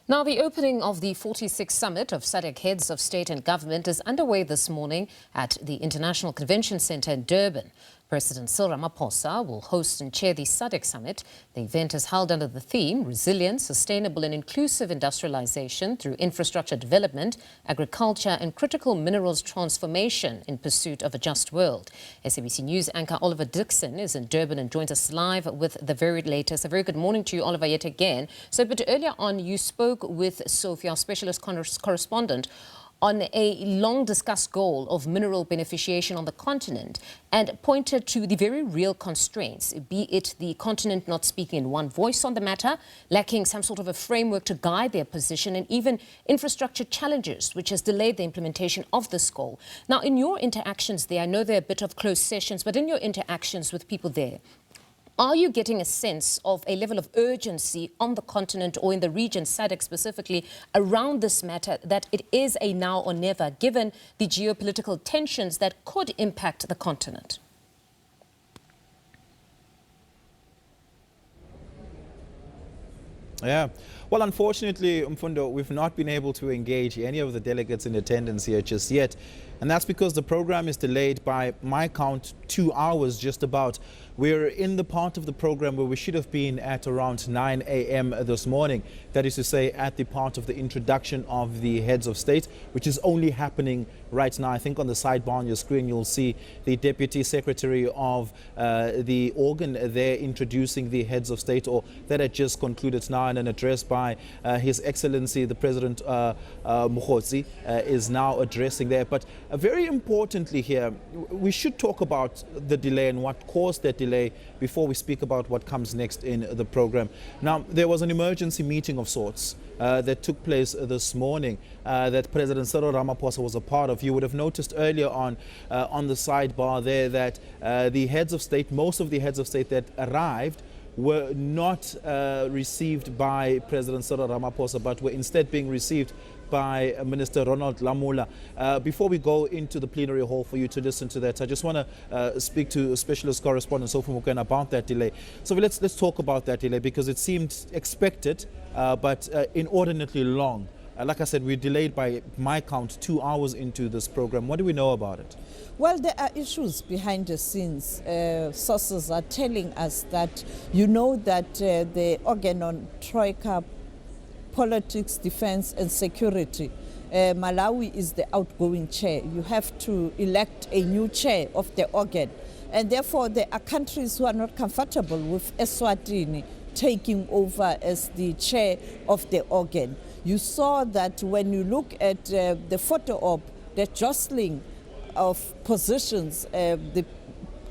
Now, the opening of the 46th Summit of SADC Heads of State and Government is underway this morning at the International Convention Centre in Durban. President Cyril Ramaphosa will host and chair the SADC Summit. The event is held under the theme Resilience, Sustainable and Inclusive Industrialization through Infrastructure Development, Agriculture and Critical Minerals Transformation in Pursuit of a Just World. SABC News anchor Oliver Dixon is in Durban and joins us live with the very latest. A very good morning to you, Oliver, yet again. But earlier on, you spoke with Sophie, our specialist correspondent, on a long-discussed goal of mineral beneficiation on the continent and pointed to the very real constraints, be it the continent not speaking in one voice on the matter, lacking some sort of a framework to guide their position, and even infrastructure challenges, which has delayed the implementation of this goal. Now, in your interactions there, I know they're a bit of closed sessions, but in your interactions with people there, are you getting a sense of a level of urgency on the continent or in the region, SADC specifically, around this matter, that it is a now or never, given the geopolitical tensions that could impact the continent? Yeah. Well, unfortunately, Mfundo, we've not been able to engage any of the delegates in attendance here just yet. And that's because the program is delayed by my count 2 hours just about. We're in the part of the program where we should have been at around 9 a.m. this morning. That is to say, at the part of the introduction of the heads of state, which is only happening right now. I think on the sidebar on your screen, you'll see the Deputy Secretary of the organ there introducing the heads of state, or that had just concluded now, and an address by His Excellency, the President Mokgotsi, is now addressing there. But very importantly here, we should talk about the delay and what caused that delay before we speak about what comes next in the program. Now, there was an emergency meeting of sorts that took place this morning that President Cyril Ramaphosa was a part of. You would have noticed earlier on the sidebar there that the heads of state, most of the heads of state that arrived, were not received by President Cyril Ramaphosa, but were instead being received by Minister Ronald Lamula. Before we go into the plenary hall for you to listen to that, I just want to speak to specialist correspondent Sophie Mokena about that delay. So let's talk about that delay, because it seemed expected, but inordinately long. Like I said, we're delayed by my count 2 hours into this program. What do we know about it? Well, there are issues behind the scenes. Sources are telling us that that the organ on Troika, politics, defense and security, Malawi is the outgoing chair. You have to elect a new chair of the organ. And therefore, there are countries who are not comfortable with Eswatini taking over as the chair of the organ. You saw that when you look at the photo op, the jostling of positions, the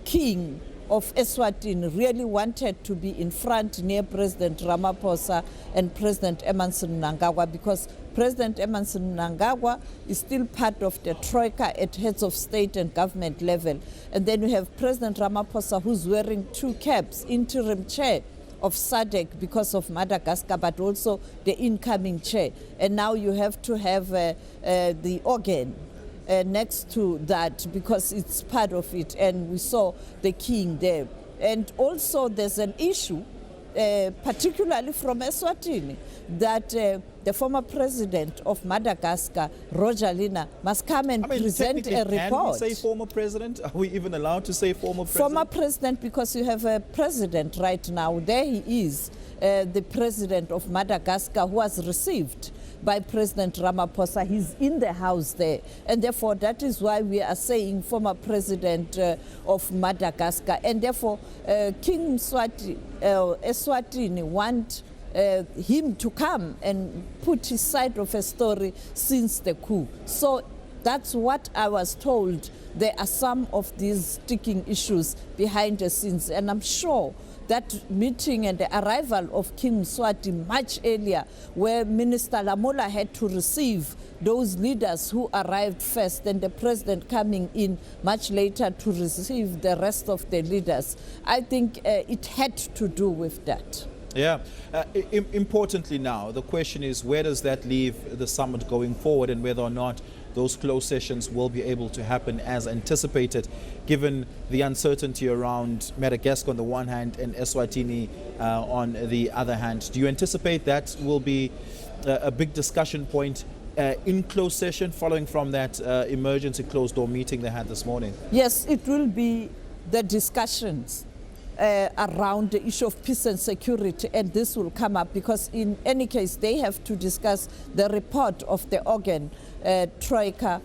king of Eswatini really wanted to be in front near President Ramaphosa and President Emmerson Mnangagwa, because President Emmerson Mnangagwa is still part of the Troika at heads of state and government level. And then you have President Ramaphosa, who's wearing 2 caps, interim chair of SADC because of Madagascar, but also the incoming chair. And now you have to have the organ next to that, because it's part of it, and we saw the king there. And also there's an issue, particularly from Eswatini, that the former president of Madagascar, Roger Lina, must come and present a report. Can we say former president? Are we even allowed to say former president? Former president, because you have a president right now. There he is, the president of Madagascar, who was received by President Ramaphosa. He's in the house there. And therefore, that is why we are saying former president of Madagascar. And therefore, King Eswatini want him to come and put his side of a story since the coup. So that's what I was told. There are some of these sticking issues behind the scenes. And I'm sure that meeting and the arrival of King Mswati much earlier, where Minister Lamula had to receive those leaders who arrived first, and the president coming in much later to receive the rest of the leaders, I think it had to do with that. Yeah. Importantly now, the question is, where does that leave the summit going forward, and whether or not those closed sessions will be able to happen as anticipated, given the uncertainty around Madagascar on the one hand and Eswatini on the other hand. Do you anticipate that will be a big discussion point in closed session following from that emergency closed door meeting they had this morning? Yes, it will be the discussions around the issue of peace and security, and this will come up because in any case they have to discuss the report of the organ Troika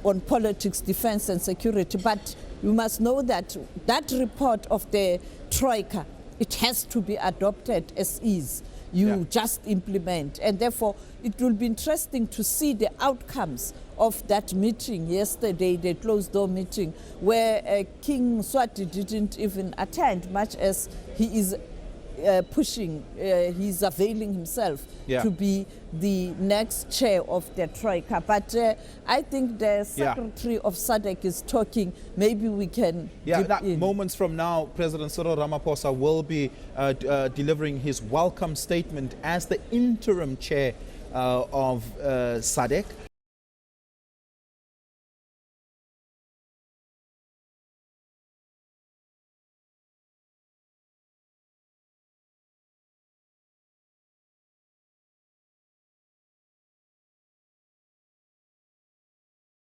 on politics, defense and security. But you must know that that report of the Troika, it has to be adopted as is. You just implement, and therefore it will be interesting to see the outcomes of that meeting yesterday, the closed door meeting, where King Swati didn't even attend, much as he is pushing, he's availing himself to be the next chair of the Troika. But I think the secretary of SADC is talking. Maybe we can moments from now, President Cyril Ramaphosa will be delivering his welcome statement as the interim chair of SADC.